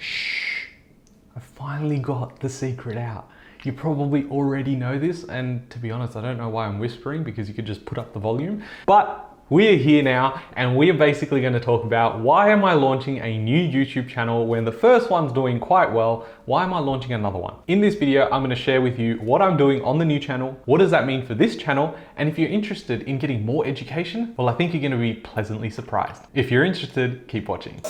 Shh, I finally got the secret out. You probably already know this, and to be honest, I don't know why I'm whispering because you could just put up the volume. But we are here now, and we are basically going to talk about why am I launching a new YouTube channel when the first one's doing quite well? Why am I launching another one? In this video, I'm going to share with you what I'm doing on the new channel, what does that mean for this channel, and if you're interested in getting more education, well, I think you're going to be pleasantly surprised. If you're interested, keep watching.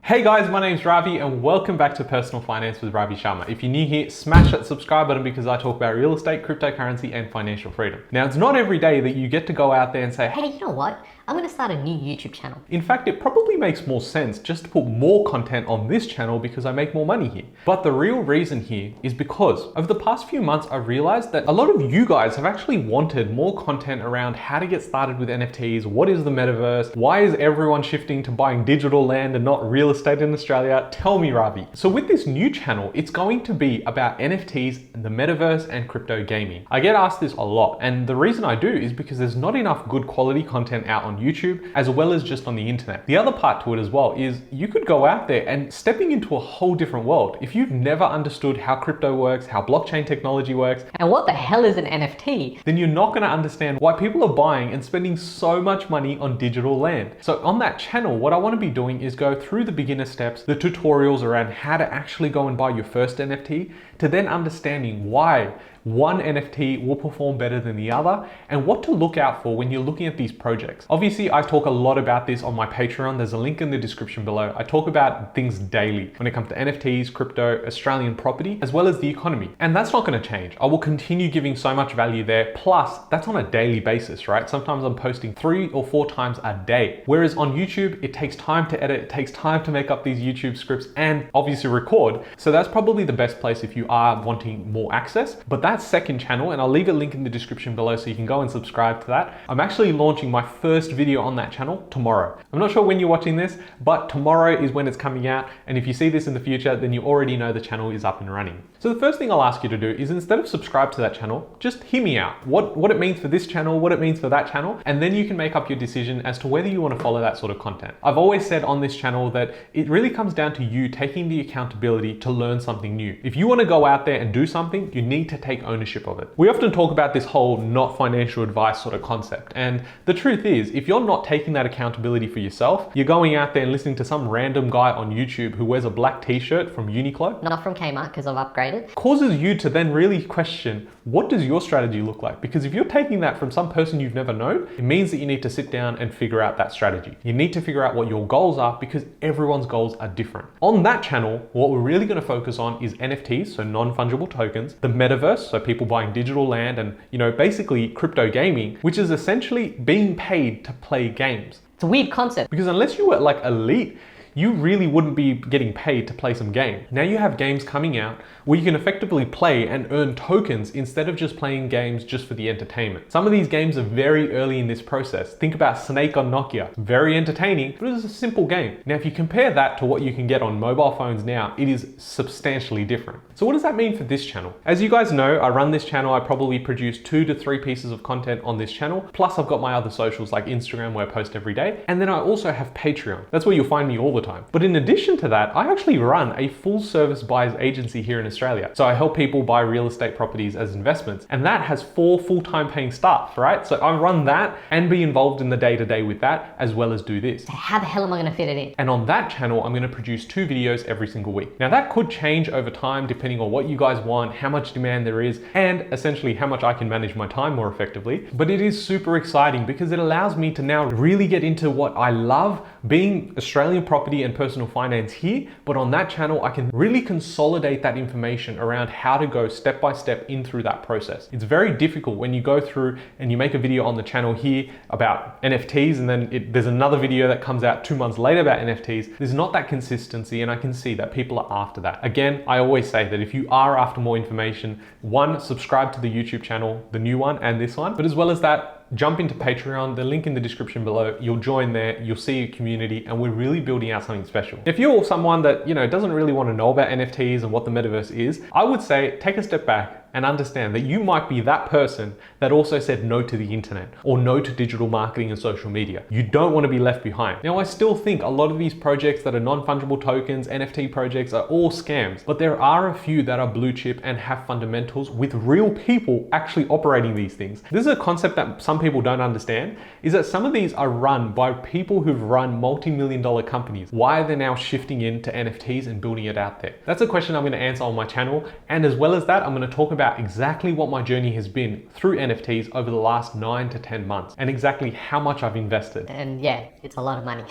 Hey guys, my name's Ravi and welcome back to Personal Finance with Ravi Sharma. If you're new here, smash that subscribe button because I talk about real estate, cryptocurrency, and financial freedom. Now, it's not every day that you get to go out there and say, hey, you know what? I'm gonna start a new YouTube channel. In fact, it probably makes more sense just to put more content on this channel because I make more money here. But the real reason here is because over the past few months, I've realized that a lot of you guys have actually wanted more content around how to get started with NFTs, what is the metaverse, why is everyone shifting to buying digital land and not real estate in Australia? Tell me, Ravi. So with this new channel, it's going to be about NFTs and the metaverse and crypto gaming. I get asked this a lot, and the reason I do is because there's not enough good quality content out on YouTube as well as just on the internet. The other part to it as well is you could go out there and stepping into a whole different world. If you've never understood how crypto works, how blockchain technology works, and what the hell is an NFT, then you're not going to understand why people are buying and spending so much money on digital land. So on that channel, what I want to be doing is go through the beginner steps, the tutorials around how to actually go and buy your first NFT, to then understanding why one NFT will perform better than the other and what to look out for when you're looking at these projects. Obviously, I talk a lot about this on my Patreon. There's a link in the description below. I talk about things daily when it comes to NFTs, crypto, Australian property, as well as the economy. And that's not going to change. I will continue giving so much value there. Plus, that's on a daily basis, right? Sometimes I'm posting 3 or 4 times a day. Whereas on YouTube, it takes time to edit, it takes time to make up these YouTube scripts and obviously record. So that's probably the best place if you are wanting more access. But that second channel, and I'll leave a link in the description below so you can go and subscribe to that. I'm actually launching my first video on that channel tomorrow. I'm not sure when you're watching this, but tomorrow is when it's coming out. And if you see this in the future, then you already know the channel is up and running. So the first thing I'll ask you to do is instead of subscribe to that channel, just hear me out. What it means for this channel, what it means for that channel, and then you can make up your decision as to whether you want to follow that sort of content. I've always said on this channel that it really comes down to you taking the accountability to learn something new. If you want to go out there and do something, you need to take ownership of it. We often talk about this whole not financial advice sort of concept. And the truth is, if you're not taking that accountability for yourself, you're going out there and listening to some random guy on YouTube who wears a black t-shirt from Uniqlo. not from Kmart because I've upgraded. Causes you to then really question, what does your strategy look like? Because if you're taking that from some person you've never known, it means that you need to sit down and figure out that strategy. You need to figure out what your goals are because everyone's goals are different. On that channel, what we're really going to focus on is NFTs, so non-fungible tokens, the metaverse, so people buying digital land, and basically crypto gaming, which is essentially being paid to play games. It's a weird concept. Because unless you were like elite, you really wouldn't be getting paid to play some game. Now you have games coming out where you can effectively play and earn tokens instead of just playing games just for the entertainment. Some of these games are very early in this process. Think about Snake on Nokia. Very entertaining, but it's a simple game. Now, if you compare that to what you can get on mobile phones now, it is substantially different. So what does that mean for this channel? As you guys know, I run this channel. I probably produce 2 to 3 pieces of content on this channel. Plus I've got my other socials like Instagram where I post every day. And then I also have Patreon. That's where you'll find me all the time. But in addition to that, I actually run a full service buyers agency here in Australia. So I help people buy real estate properties as investments, and that has 4 full-time paying staff, right? So I run that and be involved in the day-to-day with that, as well as do this. How the hell am I gonna fit it in? And on that channel, I'm gonna produce 2 videos every single week. Now that could change over time depending on what you guys want, how much demand there is, and essentially how much I can manage my time more effectively. But it is super exciting because it allows me to now really get into what I love, being Australian property and personal finance here, but on that channel, I can really consolidate that information around how to go step by step in through that process. It's very difficult when you go through and you make a video on the channel here about NFTs and then there's another video that comes out 2 months later about NFTs. There's not that consistency, and I can see that people are after that. Again, I always say that if you are after more information, 1, subscribe to the YouTube channel, the new one and this one, but as well as that, jump into Patreon, the link in the description below. You'll join there, you'll see a community, and we're really building out something special. If you're someone that doesn't really want to know about NFTs and what the metaverse is, I would say take a step back, and understand that you might be that person that also said no to the internet or no to digital marketing and social media. You don't want to be left behind. Now, I still think a lot of these projects that are non-fungible tokens, NFT projects, are all scams, but there are a few that are blue chip and have fundamentals with real people actually operating these things. This is a concept that some people don't understand, is that some of these are run by people who've run multi-million dollar companies. Why are they now shifting into NFTs and building it out there? That's a question I'm going to answer on my channel. And as well as that, I'm going to talk about exactly what my journey has been through NFTs over the last 9 to 10 months and exactly how much I've invested. And yeah, it's a lot of money.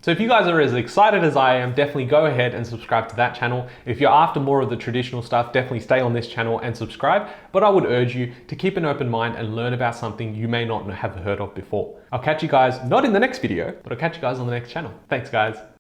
So if you guys are as excited as I am, definitely go ahead and subscribe to that channel. If you're after more of the traditional stuff, definitely stay on this channel and subscribe. But I would urge you to keep an open mind and learn about something you may not have heard of before. I'll catch you guys, not in the next video, but I'll catch you guys on the next channel. Thanks, guys.